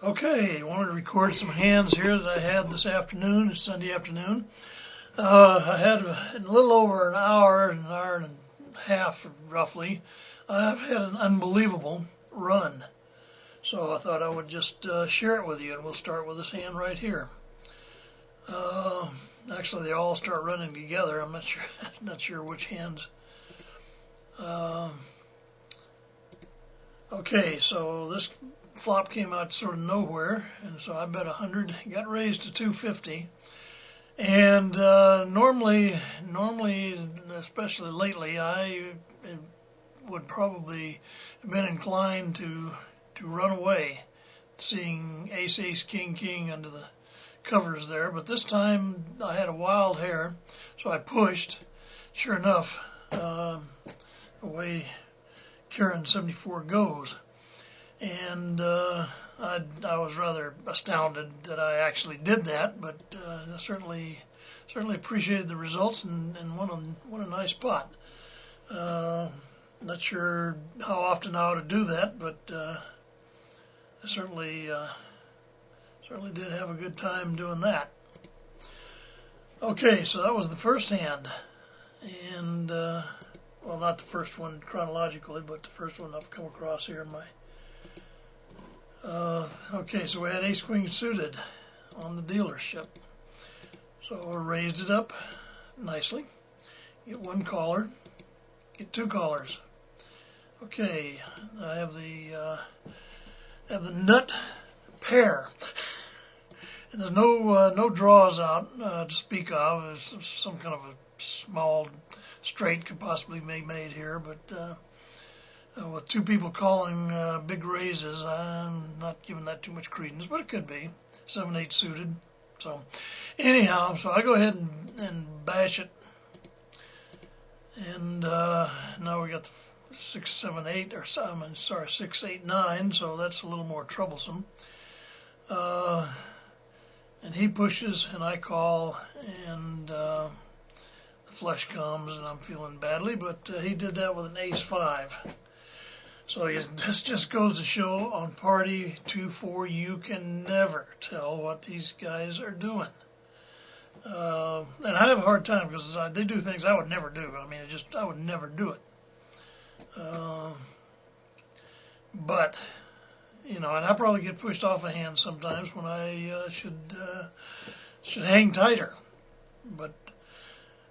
Okay, I wanted to record some hands here that I had this afternoon, Sunday afternoon. I had in a little over an hour and a half roughly. I've had an unbelievable run. So I thought I would just share it with you, and we'll start with this hand right here. Actually, they all start running together. I'm not sure which hands. Okay, so this flop came out sort of nowhere, and so I bet 100, got raised to 250. And normally, especially lately, I would probably have been inclined to run away, seeing ace, ace, king, king under the covers there. But this time I had a wild hair, so I pushed. Sure enough, away Karen 74 goes. And I was rather astounded that I actually did that, but I certainly appreciated the results and won a nice pot. Not sure how often I ought to do that, but I certainly did have a good time doing that. Okay, so that was the first hand, and well, not the first one chronologically, but the first one I've come across here in my. Okay, so we had ace queen suited on the dealership. So I raised it up nicely. Get one caller, get two callers. Okay, I have the nut pair. And there's no draws out to speak of. There's some kind of a small straight could possibly be made here, but with two people calling big raises, I'm not giving that too much credence, but it could be 7-8 suited. So anyhow, so I go ahead and bash it, and now we got the 6, 7, 8, or I'm sorry, 6, 8, 9. So that's a little more troublesome. And he pushes, and I call, and the flush comes, and I'm feeling badly. But he did that with an ace 5. So this just goes to show on party 2-4, you can never tell what these guys are doing. And I have a hard time because they do things I would never do. I mean, I would never do it. But and I probably get pushed off a hand sometimes when I should hang tighter. But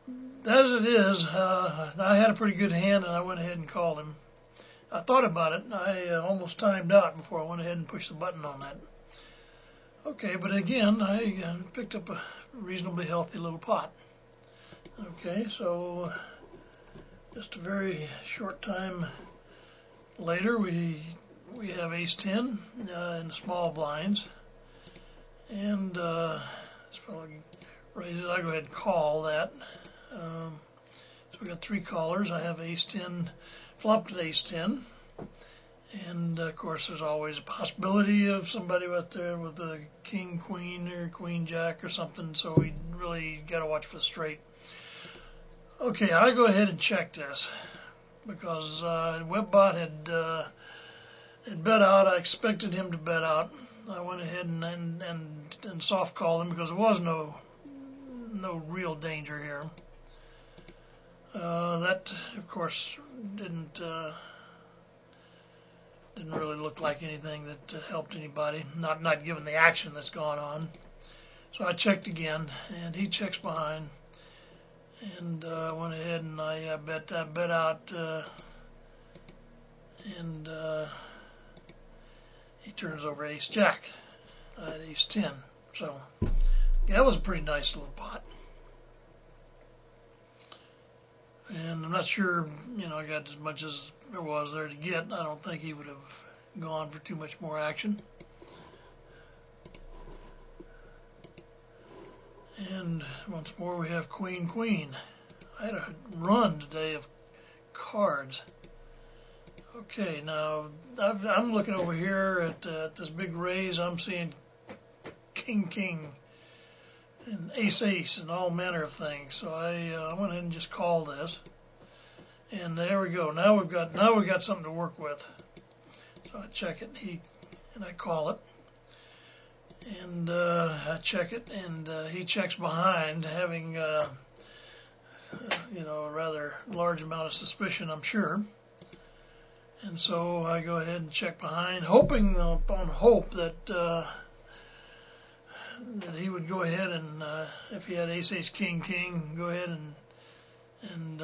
as it is, I had a pretty good hand, and I went ahead and called him. I thought about it. I almost timed out before I went ahead and pushed the button on that. Okay, but again, I picked up a reasonably healthy little pot. Okay, so just a very short time later, we have ace 10 in the small blinds, and this fellow raises. I go ahead and call that. So we got three callers. I have ace 10. Flopped at ace 10, and of course there's always a possibility of somebody out there with a king, queen, or queen, jack, or something, so we really got to watch for the straight. Okay, I go ahead and check this, because Webbot had bet out. I expected him to bet out. I went ahead and soft called him because there was no real danger here. That, of course, didn't really look like anything that helped anybody, not given the action that's gone on. So I checked again, and he checks behind, and went ahead and I bet out, and he turns over ace jack at ace 10. So yeah, that was a pretty nice little pot. And I'm not sure, I got as much as there was there to get. I don't think he would have gone for too much more action. And once more we have queen, queen. I had a run today of cards. Okay, now I'm looking over here at this big raise. I'm seeing king, king, and ace, ace, and all manner of things. So I went ahead and just called this, and there we go. Now we've got something to work with. So I check it, and I call it, and I check it, and he checks behind, having a rather large amount of suspicion, I'm sure. And so I go ahead and check behind, hoping upon hope that he would go ahead and, if he had ace, ace, king, king, go ahead and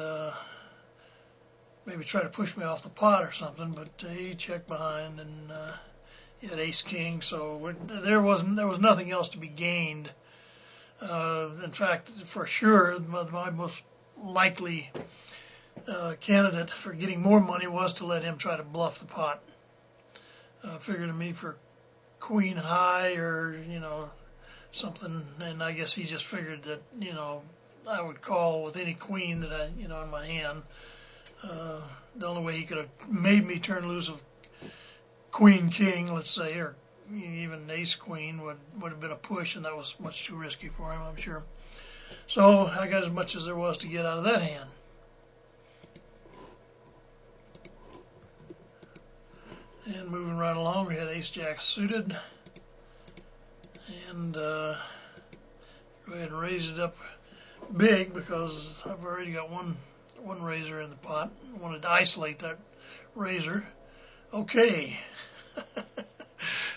maybe try to push me off the pot or something. But he checked behind, and he had ace, king, so there was nothing else to be gained. In fact, for sure, my most likely candidate for getting more money was to let him try to bluff the pot. Figured to me for queen high or something, and I guess he just figured that I would call with any queen that I in my hand. The only way he could have made me turn loose of queen king, let's say, or even ace queen would have been a push, and that was much too risky for him, I'm sure. So I got as much as there was to get out of that hand. And moving right along, we had ace jack suited, and go ahead and raise it up big because I've already got one razor in the pot. I wanted to isolate that razor. Okay.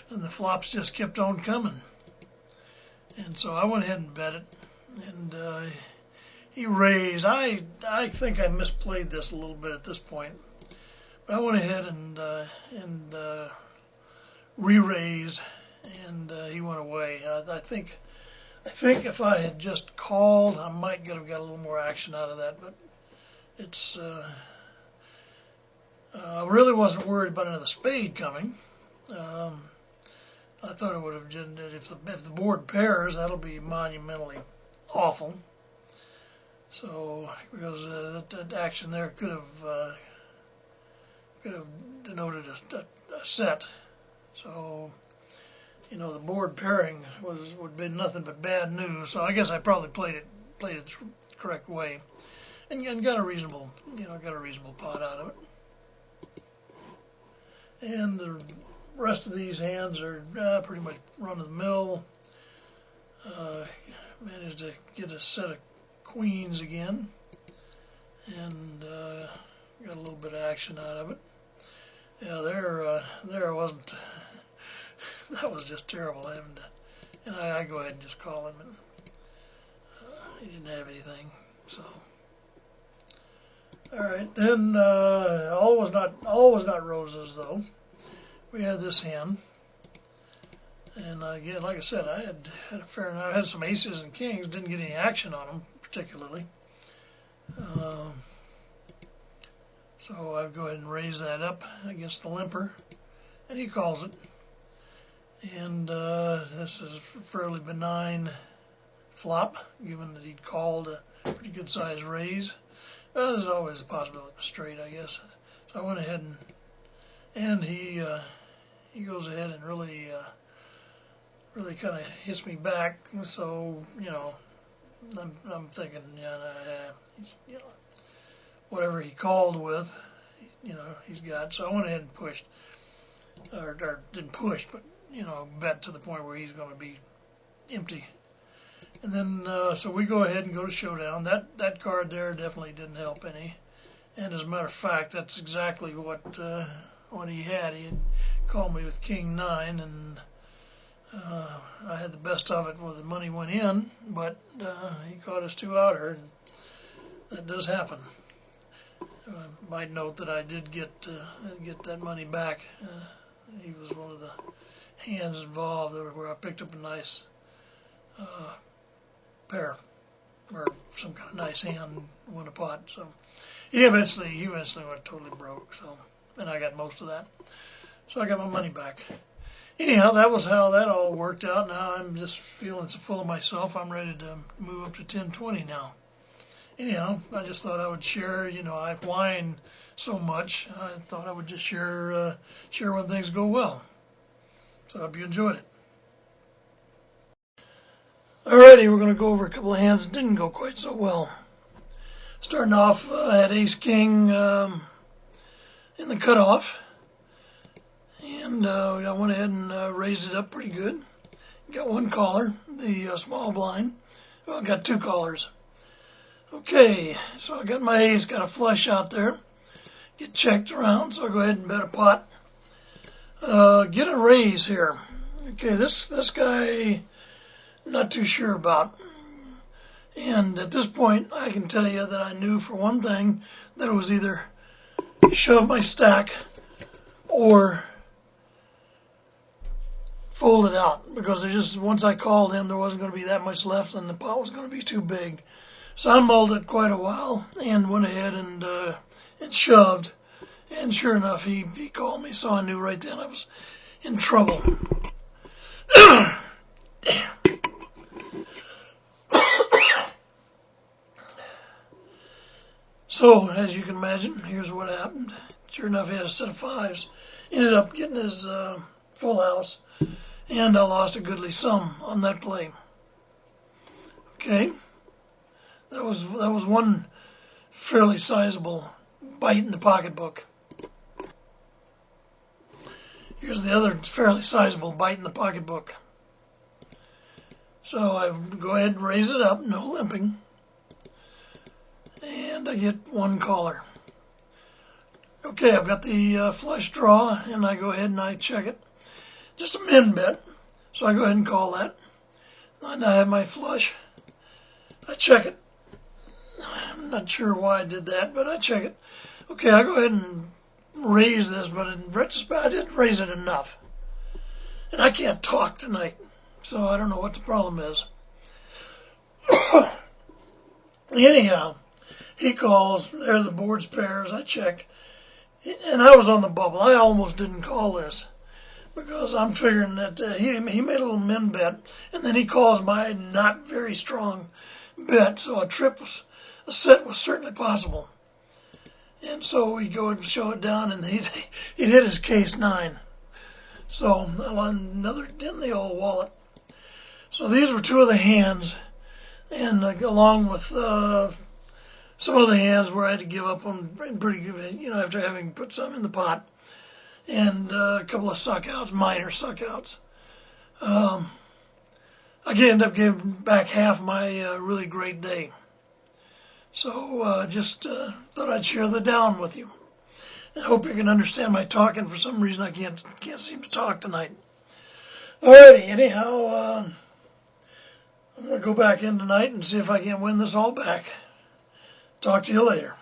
And the flops just kept on coming. And so I went ahead and bet it, and he raised. I think I misplayed this a little bit at this point. But I went ahead and re-raised, and he went away. I think if I had just called, I might have got a little more action out of that. But it's I really wasn't worried about another spade coming. I thought it would have if the board pairs, that'll be monumentally awful. So because that action there could have denoted a set. So the board pairing would be nothing but bad news. So I guess I probably played it the correct way, and got a reasonable pot out of it. And the rest of these hands are pretty much run of the mill. Managed to get a set of queens again, and got a little bit of action out of it. Yeah, there wasn't. That was just terrible having to. And I go ahead and just call him, and he didn't have anything. So, all right, then all was not roses though. We had this hand, and again, like I said, I had a fair amount. I had some aces and kings. Didn't get any action on them particularly. So I go ahead and raise that up against the limper, and he calls it. And this is a fairly benign flop, given that he'd called a pretty good sized raise. There's always a possibility of a straight, I guess. So I went ahead and he goes ahead and really kind of hits me back. So I'm thinking, whatever he called with, he's got. So I went ahead and pushed, or didn't push, but bet to the point where he's going to be empty. And then so we go ahead and go to showdown. That card there definitely didn't help any. And as a matter of fact, that's exactly what he had. He had called me with king 9, and I had the best of it where the money went in, but he caught us 2 outer, and that does happen. Might note that I did get that money back. He was one of the hands involved where I picked up a nice pair, or some kind of nice hand, and won a pot. So he eventually went totally broke. So, and I got most of that. So I got my money back. Anyhow, that was how that all worked out. Now I'm just feeling so full of myself. I'm ready to move up to 10-20 now. Anyhow, I just thought I would share. I whine so much. I thought I would just share when things go well. So I hope you enjoyed it. Alrighty, we're going to go over a couple of hands that didn't go quite so well. Starting off, I had ace king in the cutoff, and I went ahead and raised it up pretty good. Got one caller, the small blind. Well, I got two callers. Okay, so I got my ace, got a flush out there. Get checked around, so I'll go ahead and bet a pot. Get a raise here. Okay, this guy, not too sure about. And at this point, I can tell you that I knew for one thing that it was either shove my stack or fold it out, because once I called him, there wasn't going to be that much left, and the pot was going to be too big. So I mulled it quite a while and went ahead and shoved. And sure enough, he called me, so I knew right then I was in trouble. Damn. So, as you can imagine, here's what happened. Sure enough, he had a set of fives. Ended up getting his full house, and I lost a goodly sum on that play. Okay, that was one fairly sizable bite in the pocketbook. Here's the other fairly sizable bite in the pocketbook. So I go ahead and raise it up, no limping, and I get one caller. Okay, I've got the flush draw, and I go ahead and I check it. Just a min bet, so I go ahead and call that. And I have my flush. I check it. I'm not sure why I did that, but I check it. Okay, I go ahead and raise this, but in retrospect, I didn't raise it enough. And I can't talk tonight, so I don't know what the problem is. Anyhow, he calls. There's the board's pairs. I check. And I was on the bubble. I almost didn't call this, because I'm figuring that he made a little min bet, and then he calls my not very strong bet, so a set was certainly possible. And so we go and show it down, and he hit his case 9. So another dent in the old wallet. So these were two of the hands, and along with some of the hands where I had to give up on pretty good, after having put some in the pot, and a couple of suckouts, minor suckouts. I ended up giving back half my really great day. So just thought I'd share the down with you. I hope you can understand my talking. For some reason, I can't seem to talk tonight. Alrighty, anyhow, I'm going to go back in tonight and see if I can win this all back. Talk to you later.